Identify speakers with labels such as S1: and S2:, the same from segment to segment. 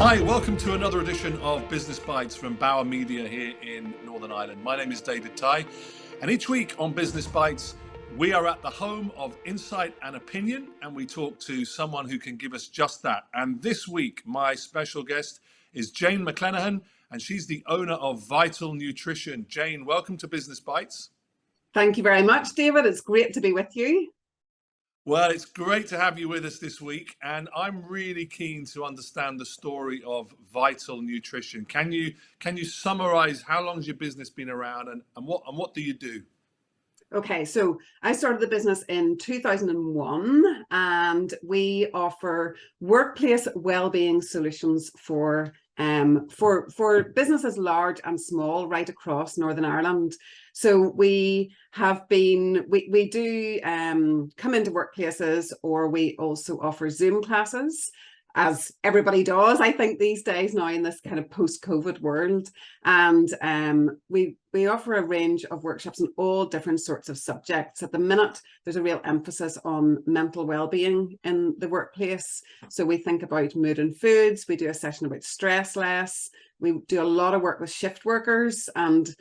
S1: Hi, welcome to another edition of Business Bites from Bauer Media here in Northern Ireland. My name is Tighe, and each week on Business Bites, we are at the home of insight and opinion, and we talk to someone who can give us just that. And this week, my special guest is Jane McClenaghan, and she's the owner of Vital Nutrition. Jane, welcome to Business Bites.
S2: Thank you very much, David. It's great to be with you.
S1: Well, it's great to have you with us this week, and I'm really keen to understand the story of Vital Nutrition. Can you summarize how long has your business been around, and what do you do?
S2: Okay, so I started the business in 2001, and we offer workplace well-being solutions for businesses large and small right across Northern Ireland. So we do come into workplaces, or we also offer Zoom classes, as everybody does, I think, these days now in this kind of post-COVID world. And we offer a range of workshops on all different sorts of subjects. At the minute, there's a real emphasis on mental well-being in the workplace. So we think about mood and foods. We do a session about stress less. We do a lot of work with shift workers and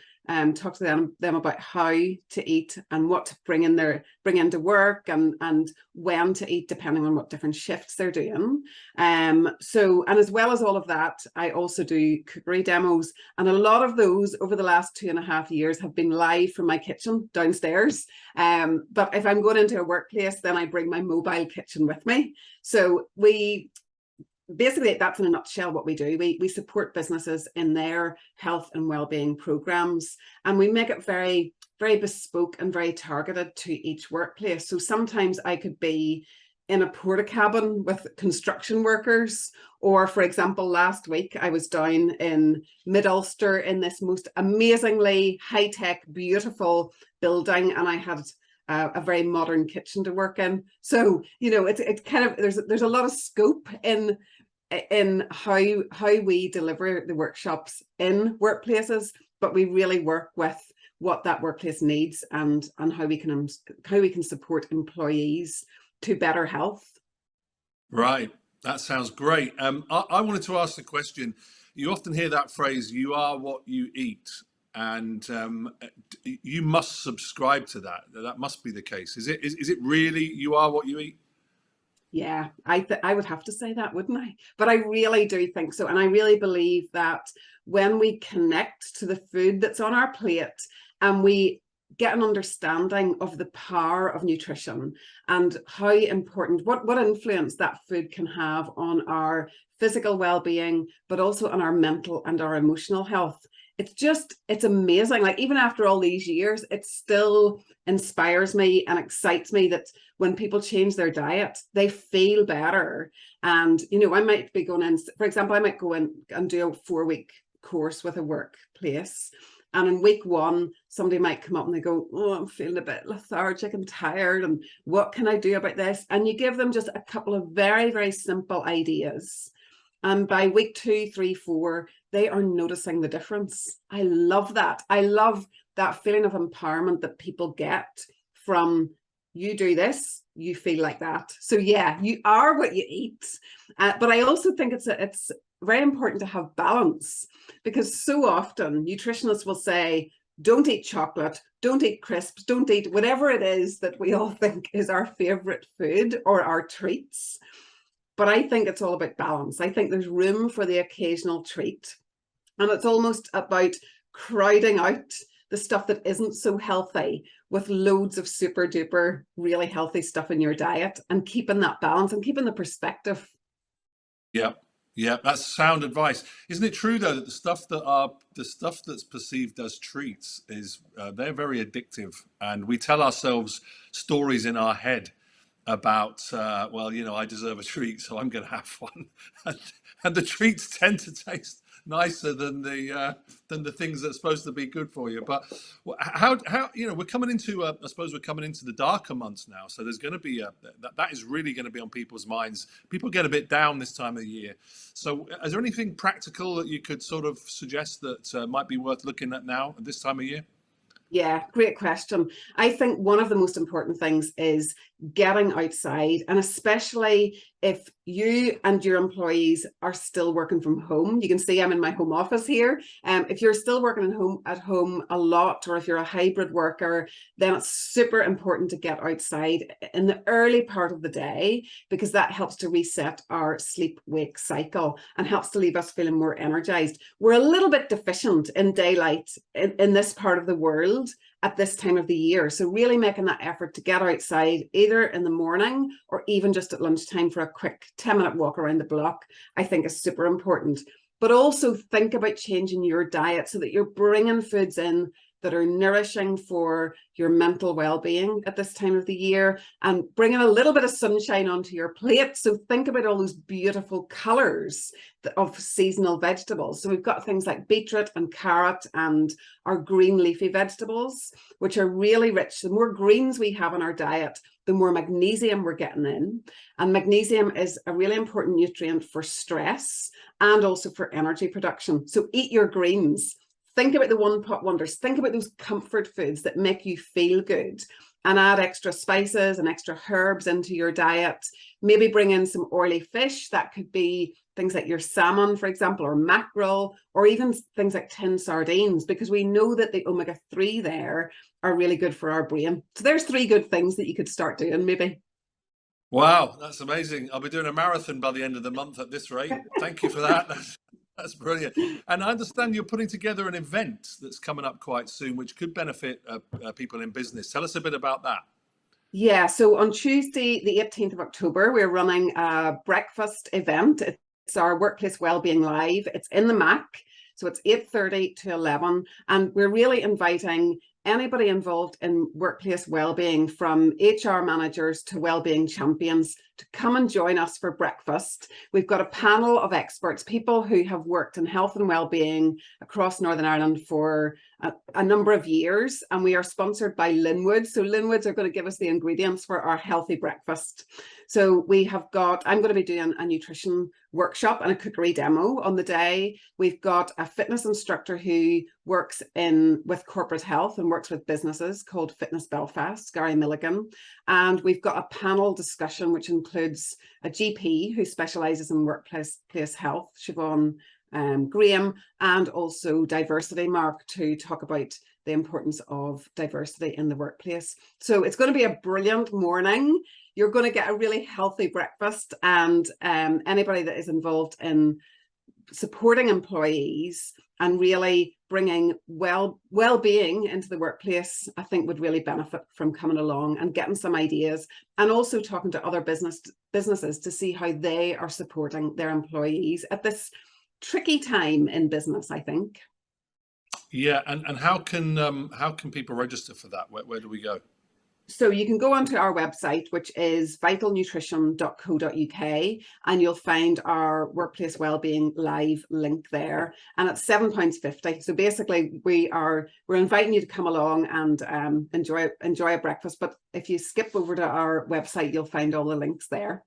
S2: talk to them about how to eat and what to bring into work and when to eat, depending on what different shifts they're doing. And as well as all of that, I also do cookery demos, and a lot of those over the last 2.5 years have been live from my kitchen downstairs. But if I'm going into a workplace, then I bring my mobile kitchen with me. So basically, that's in a nutshell what we do. We support businesses in their health and well-being programs, and we make it very, very bespoke and very targeted to each workplace. So sometimes I could be in a porta cabin with construction workers, or for example, last week I was down in Mid-Ulster in this most amazingly high-tech, beautiful building, and I had a very modern kitchen to work in. So, it's kind of, there's a lot of scope in how we deliver the workshops in workplaces, but we really work with what that workplace needs and how we can support employees to better health.
S1: Right, that sounds great. I wanted to ask the question. You often hear that phrase, "You are what you eat." And you must subscribe to that. That must be the case. Is it really you are what you eat?
S2: Yeah, I would have to say that, wouldn't I? But I really do think so. And I really believe that when we connect to the food that's on our plate and we get an understanding of the power of nutrition and how important, what influence that food can have on our physical well-being, but also on our mental and our emotional health, it's amazing. Like, even after all these years, it still inspires me and excites me that when people change their diet, they feel better. And, I might be going in, for example, I might go in and do a 4-week course with a workplace. And in week 1, somebody might come up and they go, "Oh, I'm feeling a bit lethargic and tired. And what can I do about this?" And you give them just a couple of very, very simple ideas. And by week 2, 3, 4, they are noticing the difference. I love that. I love that feeling of empowerment that people get from, you do this, you feel like that. So yeah, you are what you eat. But I also think it's very important to have balance, because so often nutritionists will say, don't eat chocolate, don't eat crisps, don't eat whatever it is that we all think is our favorite food or our treats. But I think it's all about balance. I think there's room for the occasional treat. And it's almost about crowding out the stuff that isn't so healthy with loads of super duper, really healthy stuff in your diet, and keeping that balance and keeping the perspective.
S1: Yeah, that's sound advice. Isn't it true though that the stuff that's perceived as treats is they're very addictive, and we tell ourselves stories in our head about I deserve a treat, so I'm going to have one, and the treats tend to taste nicer than the things that are supposed to be good for you. But how we're coming into I suppose we're coming into the darker months now, so there's going to be that is really going to be on people's minds. People get a bit down this time of the year. So is there anything practical that you could sort of suggest that might be worth looking at now at this time of year?
S2: Yeah, great question. I think one of the most important things is getting outside, and especially if you and your employees are still working from home, you can see I'm in my home office here. If you're still working at home a lot, or if you're a hybrid worker, then it's super important to get outside in the early part of the day, because that helps to reset our sleep-wake cycle and helps to leave us feeling more energized. We're a little bit deficient in daylight in this part of the world at this time of the year. So really making that effort to get outside either in the morning or even just at lunchtime for a quick 10-minute walk around the block, I think is super important. But also think about changing your diet so that you're bringing foods in that are nourishing for your mental well-being at this time of the year, and bringing a little bit of sunshine onto your plate. So think about all those beautiful colors of seasonal vegetables. So we've got things like beetroot and carrot and our green leafy vegetables, which are really rich. The more greens we have in our diet, the more magnesium we're getting in. And magnesium is a really important nutrient for stress and also for energy production. So eat your greens. Think about the one pot wonders. Think about those comfort foods that make you feel good, and add extra spices and extra herbs into your diet. Maybe bring in some oily fish. That could be things like your salmon, for example, or mackerel, or even things like tin sardines, because we know that the omega-3 there are really good for our brain. So there's 3 good things that you could start doing maybe.
S1: Wow, that's amazing. I'll be doing a marathon by the end of the month at this rate. Thank you for that. That's brilliant. And I understand you're putting together an event that's coming up quite soon, which could benefit people in business. Tell us a bit about that.
S2: Yeah, so on Tuesday, the 18th of October, we're running a breakfast event. It's our Workplace Wellbeing Live. It's in the Mac, so it's 8:30 to 11, and we're really inviting anybody involved in workplace wellbeing, from HR managers to wellbeing champions, to come and join us for breakfast. We've got a panel of experts, people who have worked in health and wellbeing across Northern Ireland for a number of years, and we are sponsored by Linwood. So Linwoods are going to give us the ingredients for our healthy breakfast. So we have got, I'm going to be doing a nutrition workshop and a cookery demo on the day. We've got a fitness instructor who works with corporate health and works with businesses, called Fitness Belfast, Gary Milligan. And we've got a panel discussion which includes a GP who specialises in workplace health, Siobhan Graham, and also diversity, Mark, to talk about the importance of diversity in the workplace. So it's going to be a brilliant morning. You're going to get a really healthy breakfast, and anybody that is involved in supporting employees and really bringing well-being into the workplace, I think would really benefit from coming along and getting some ideas, and also talking to other businesses to see how they are supporting their employees at this tricky time in business, I think.
S1: Yeah, and how can people register for that? Where do we go?
S2: So you can go onto our website, which is vitalnutrition.co.uk, and you'll find our Workplace Wellbeing Live link there, and it's £7.50. So basically we're inviting you to come along and enjoy a breakfast. But if you skip over to our website, you'll find all the links there.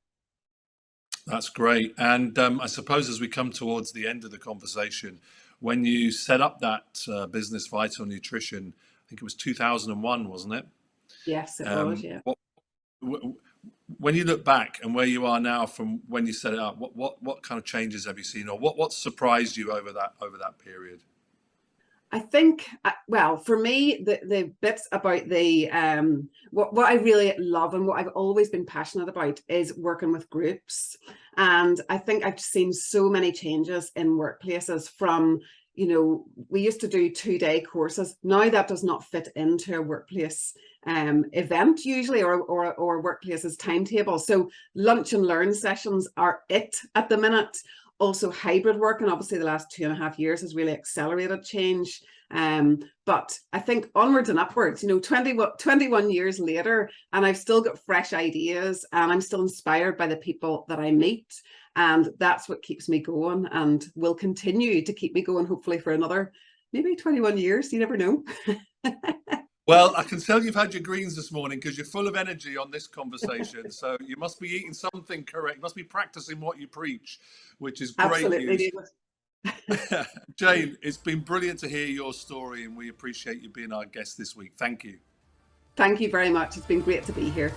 S1: That's great. And I suppose as we come towards the end of the conversation, when you set up that business, Vital Nutrition, I think it was 2001, wasn't it?
S2: Yes, it was, yeah.
S1: When you look back and where you are now from when you set it up, what kind of changes have you seen, or what surprised you over that period?
S2: I think, well, for me, the bits about the what I really love and what I've always been passionate about is working with groups. And I think I've seen so many changes in workplaces from, we used to do 2-day courses. Now that does not fit into a workplace event usually, or workplace's timetable. So lunch and learn sessions are it at the minute. Also hybrid work, and obviously the last 2.5 years has really accelerated change. But I think onwards and upwards, 21 years later, and I've still got fresh ideas, and I'm still inspired by the people that I meet. And that's what keeps me going, and will continue to keep me going, hopefully for another maybe 21 years. You never know.
S1: Well, I can tell you've had your greens this morning because you're full of energy on this conversation. So you must be eating something correct. You must be practicing what you preach, which is great
S2: Absolutely.
S1: news. Jane, it's been brilliant to hear your story, and we appreciate you being our guest this week. Thank you.
S2: Thank you very much. It's been great to be here.